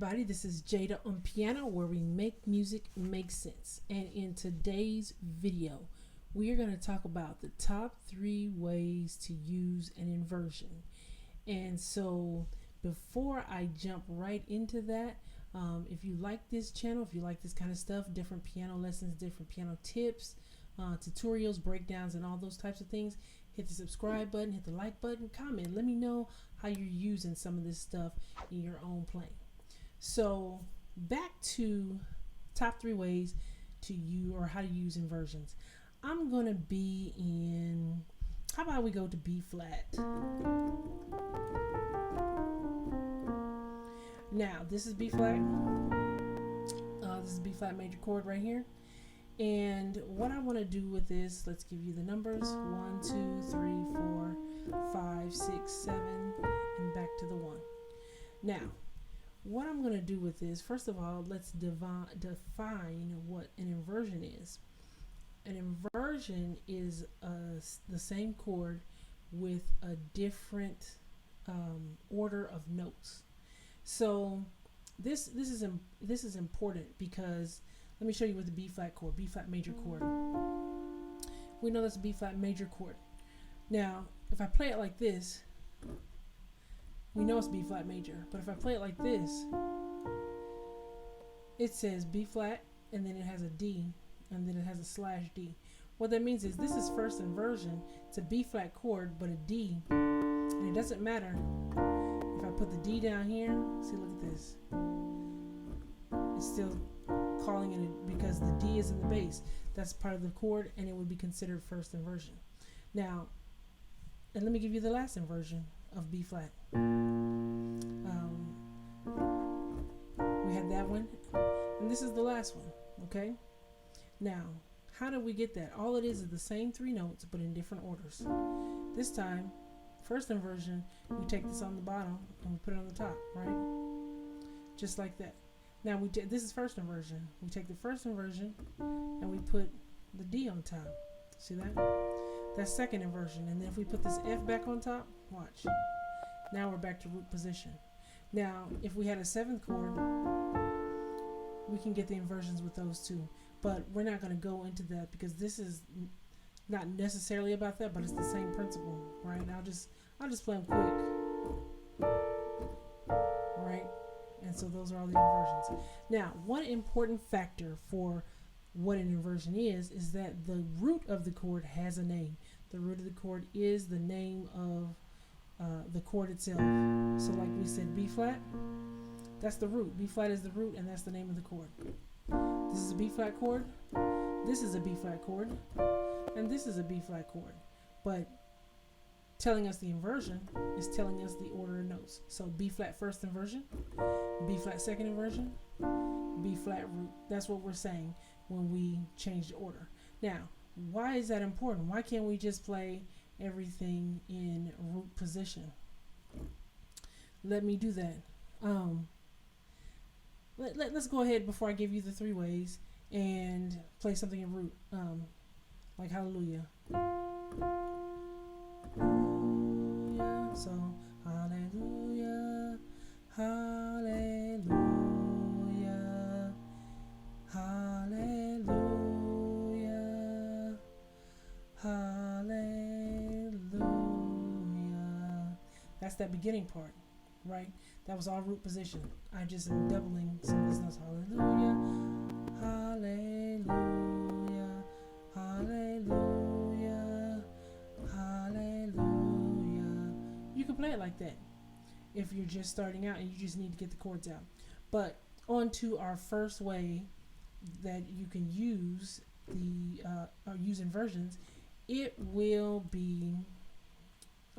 everybody, this is Jada on piano, where we make music make sense. And in today's video, we are going to talk about the top 3 ways to use an inversion. And so before I jump right into that, if you like this channel, if you like this kind of stuff, different piano lessons, different piano tips, tutorials, breakdowns, and all those types of things, hit the subscribe button, hit the like button, comment. Let me know how you're using some of this stuff in your own playing. So back to top 3 ways to use or how to use inversions. I'm going to be in, how about we go to B flat. Now this is B flat. This is B flat major chord right here. And what I want to do with this, let's give you the numbers: 1, 2, 3, 4, 5, 6, 7, and back to the 1. Now, what I'm going to do with this, first of all, let's define what an inversion is. An inversion is the same chord with a different order of notes. So this is important because let me show you with the B flat chord, B flat major chord. We know that's a B flat major chord. Now, if I play it like this, we know it's B flat major. But if I play it like this, it says B flat, and then it has a D, and then it has a slash D. What that means is this is first inversion. It's a B flat chord, but a D, and it doesn't matter if I put the D down here. See, look at this. It's still calling it because the D is in the bass. That's part of the chord, and it would be considered first inversion. Now, and let me give you the last inversion of B flat. We had that one, and this is the last one. Okay. Now, how do we get that? All it is the same 3 notes, but in different orders. This time, first inversion, we take this on the bottom and we put it on the top, right? Just like that. Now this is first inversion. We take the first inversion and we put the D on top. See that? That's second inversion. And then if we put this F back on top, watch. Now we're back to root position. Now, if we had a 7th chord, we can get the inversions with those too. But we're not going to go into that because this is not necessarily about that, but it's the same principle, right? I'll just play them quick, right? And so those are all the inversions. Now, one important factor for what an inversion is that the root of the chord has a name. The root of the chord is the name of the chord itself. So like we said, B flat, that's the root. B flat is the root, and that's the name of the chord. This is a B flat chord, this is a B flat chord, and this is a B flat chord. But telling us the inversion is telling us the order of notes. So B flat first inversion, B flat second inversion, B flat root. That's what we're saying when we change the order. Now, why is that important? Why can't we just play everything in root position? Let me do that. Let's go ahead before I give you the 3 ways and play something in root, like Hallelujah. So hallelujah, hallelujah, hallelujah, hallelujah. That's that beginning part, right? That was all root position. I just am doubling some of these notes. Hallelujah, hallelujah, hallelujah, hallelujah. You can play it like that if you're just starting out and you just need to get the chords out. But on to our first way that you can use use inversions. It will be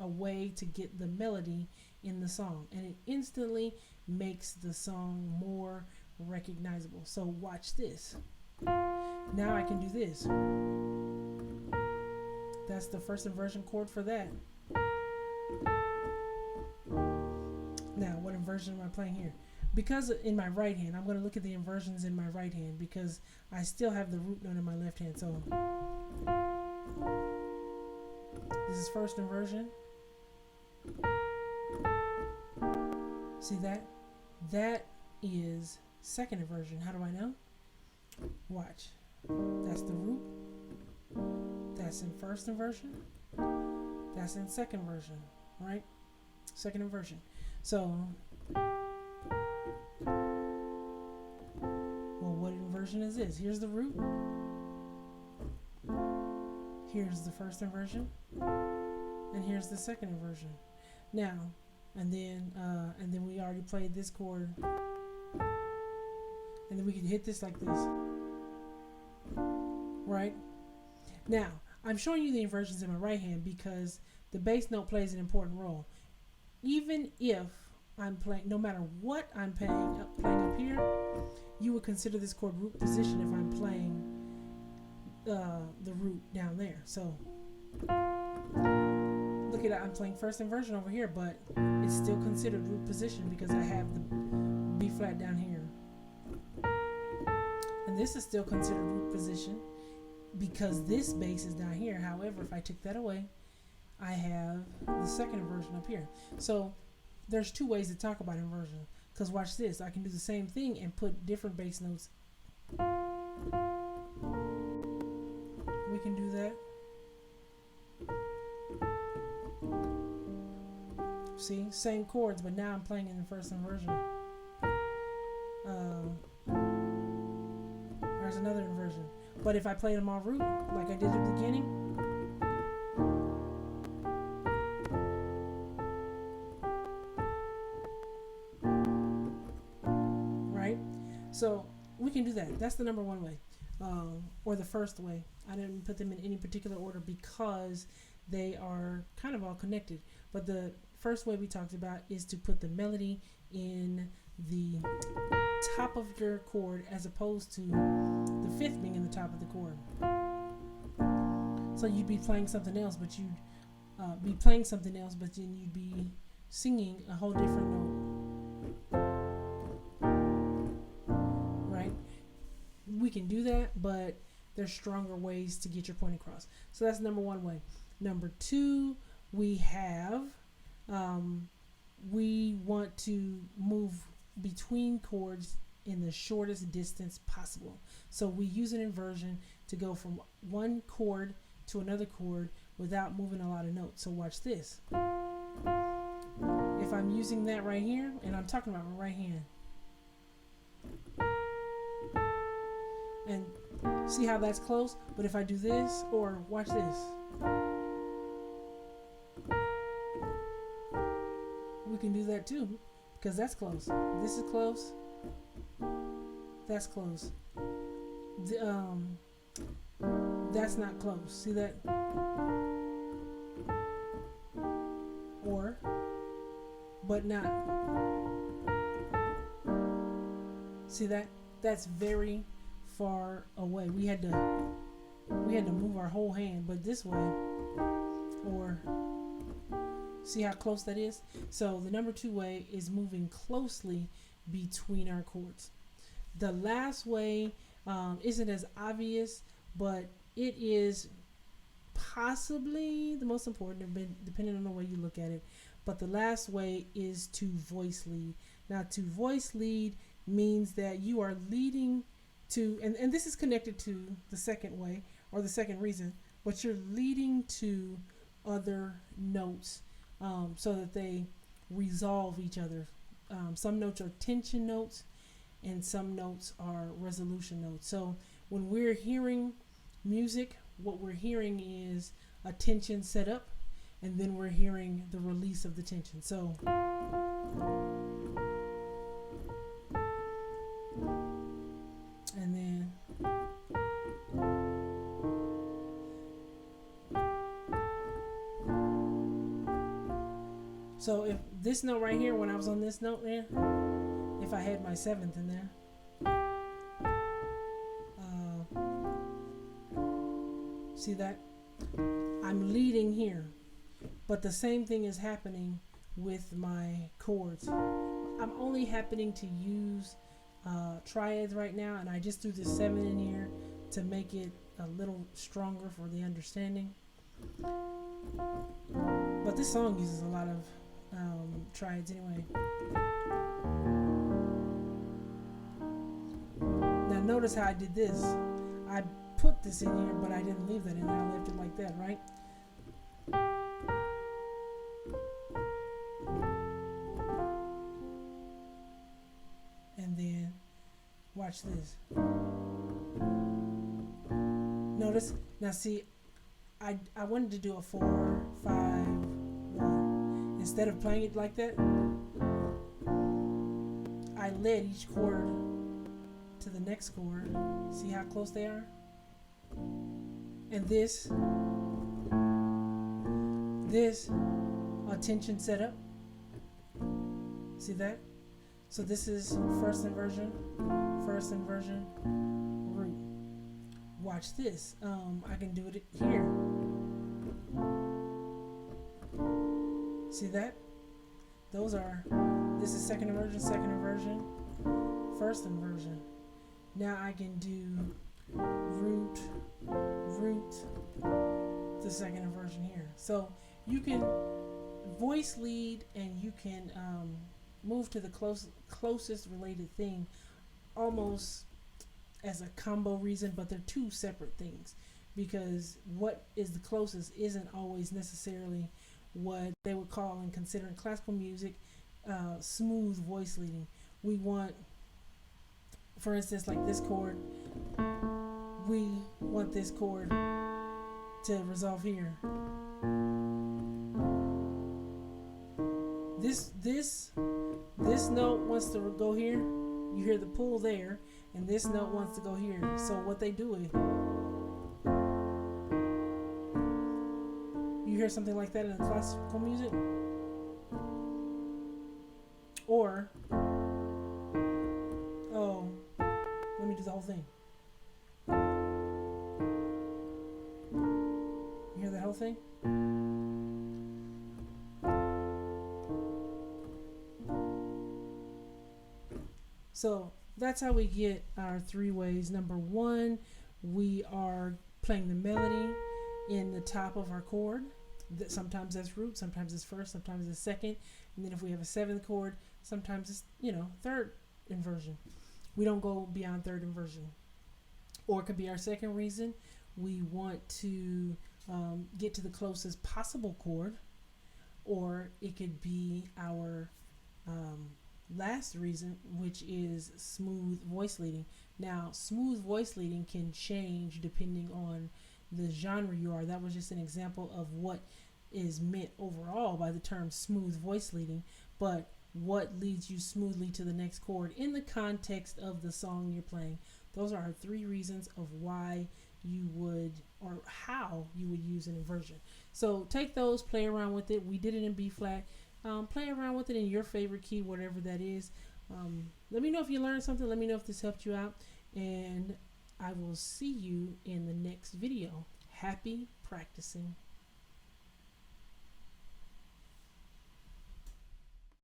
a way to get the melody in the song, and it instantly makes the song more recognizable. So watch this. Now I can do this. That's the first inversion chord for that. Now, what inversion am I playing here? Because in my right hand, I'm going to look at the inversions in my right hand because I still have the root note in my left hand. So this is first inversion. See that? That is second inversion. How do I know? Watch. That's the root. That's in first inversion. That's in second inversion, right? Second inversion. So, well, what inversion is this? Here's the root. Here's the first inversion. And here's the second inversion. Now, and then we already played this chord. And then we can hit this like this. Right? Now, I'm showing you the inversions in my right hand because the bass note plays an important role. Even if I'm playing, no matter what I'm playing up here, you would consider this chord root position if I'm playing the root down there. So look at that, I'm playing first inversion over here, but it's still considered root position because I have the B flat down here. And this is still considered root position because this bass is down here. However, if I took that away, I have the second inversion up here. So there's two ways to talk about inversion. Because watch this, I can do the same thing and put different bass notes. We can do that. See, same chords, but now I'm playing in the first inversion. There's another inversion. But if I play them all root, like I did at the beginning, right? So we can do that. That's the number one way, or the first way. I didn't put them in any particular order because they are kind of all connected. But the first way we talked about is to put the melody in the top of your chord as opposed to the fifth being in the top of the chord. So you'd be playing something else, but you'd then you'd be singing a whole different note. Right? We can do that, but there's stronger ways to get your point across. So that's number one way. Number two, we have we want to move between chords in the shortest distance possible. So we use an inversion to go from one chord to another chord without moving a lot of notes. So watch this. If I'm using that right here, and I'm talking about my right hand, and see how that's close? But if I do this, or watch this, we can do that too, because that's close. This is close. That's close. That's not close. See that? Or, but not. See that? That's very far away. We had to move our whole hand, but this way, or see how close that is? So the number two way is moving closely between our chords. The last way isn't as obvious, but it is possibly the most important, depending on the way you look at it. But the last way is to voice lead. Now, to voice lead means that you are leading to, and this is connected to the second way, or the second reason, but you're leading to other notes so that they resolve each other. Some notes are tension notes, and some notes are resolution notes. So when we're hearing music, what we're hearing is a tension set up, and then we're hearing the release of the tension. So and then so if this note right here, when I was on this note there, if I had my seventh in there, see that? I'm leading here, but the same thing is happening with my chords. I'm only happening to use triads right now, and I just threw this 7 in here to make it a little stronger for the understanding. But this song uses a lot of triads anyway. notice how I did this. I put this in here, but I didn't leave that in there. I left it like that, right? And then watch this. Notice, now see, I wanted to do a 4, 5, 1. Instead of playing it like that, I led each chord to the next chord. See how close they are? And this tension setup. See that? So this is first inversion, root. Watch this. I can do it here. See that? Those are, this is second inversion, first inversion. Now I can do root, the second inversion here. So you can voice lead and you can move to the closest related thing almost as a combo reason, but they're two separate things, because what is the closest isn't always necessarily what they would call, in considering classical music, smooth voice leading. We want, for instance, like this chord, we want this chord to resolve here. This note wants to go here. You hear the pull there, and this note wants to go here. So what they do is, you hear something like that in classical music, or let me do the whole thing. You hear the whole thing? So that's how we get our 3 ways. Number 1, we are playing the melody in the top of our chord. Sometimes that's root, sometimes it's first, sometimes it's second. And then if we have a 7th chord, sometimes it's, third inversion. We don't go beyond third inversion. Or it could be our second reason. We want to get to the closest possible chord. Or it could be our last reason, which is smooth voice leading. Now, smooth voice leading can change depending on the genre you are. That was just an example of what is meant overall by the term smooth voice leading, but what leads you smoothly to the next chord in the context of the song you're playing. Those are our 3 reasons of why you would, or how you would use an inversion. So take those, play around with it. We did it in B flat. Play around with it in your favorite key, whatever that is. Let me know if you learned something. Let me know if this helped you out. And I will see you in the next video. Happy practicing.